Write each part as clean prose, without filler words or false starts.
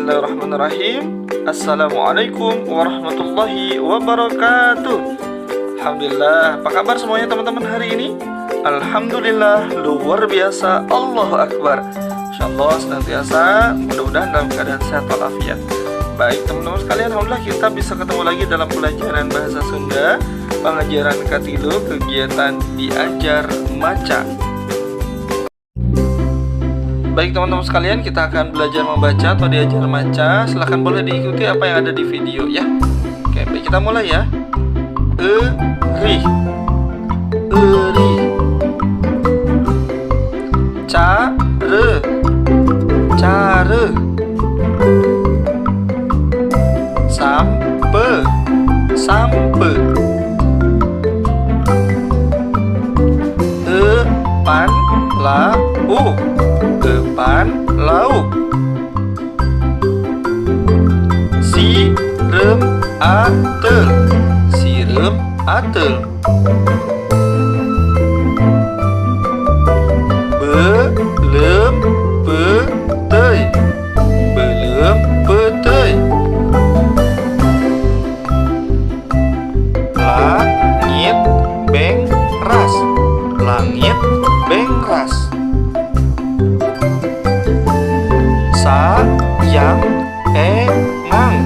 Bismillahirrahmanirrahim. Assalamualaikum warahmatullahi wabarakatuh. Alhamdulillah, apa kabar semuanya teman-teman hari ini? Alhamdulillah, luar biasa, Allahu Akbar. Insyaallah senantiasa mudah-mudahan dalam keadaan sehat walafiat. Baik teman-teman sekalian, alhamdulillah kita bisa ketemu lagi dalam pelajaran Bahasa Sunda Pangajaran Katilu, kegiatan diajar maca. Baik teman-teman sekalian, kita akan belajar membaca atau diajar maca. Silahkan boleh diikuti apa yang ada di video ya. Oke, baik kita mulai ya. Eri, eri. Care, care. Sampe, sampe. Depan lauk, depan lauk. Sirem atel, sirem atel. Belum petei, belum petei. Langit bengras, langit bengras. Sayang engang,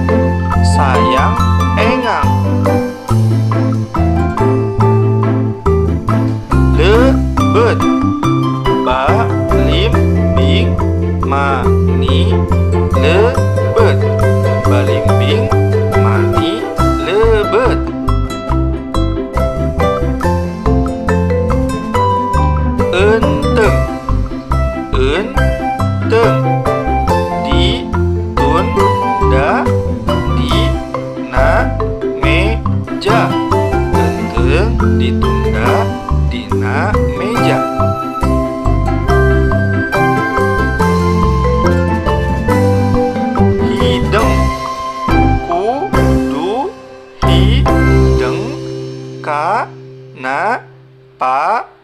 sayang engang. Lebet, balimbing mani lebet, balimbing mani lebet. Enteng, enteng. Ditunda, dina meja. Enteng ditunda, dina meja. Hideng, kudu hideng kana pagawean,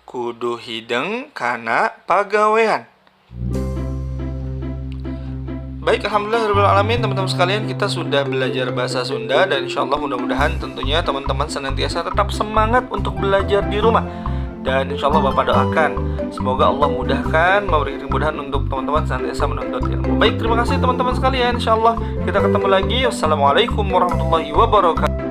kudu hideng kana pagawean. Baik, alhamdulillahirrahmanirrahim teman-teman sekalian, kita sudah belajar bahasa Sunda dan insyaallah mudah-mudahan tentunya teman-teman senantiasa tetap semangat untuk belajar di rumah. Dan insyaallah Bapak doakan semoga Allah mudahkan, memberikan kemudahan untuk teman-teman senantiasa menuntut ilmu. Baik, terima kasih teman-teman sekalian. Insyaallah kita ketemu lagi. Wassalamualaikum warahmatullahi wabarakatuh.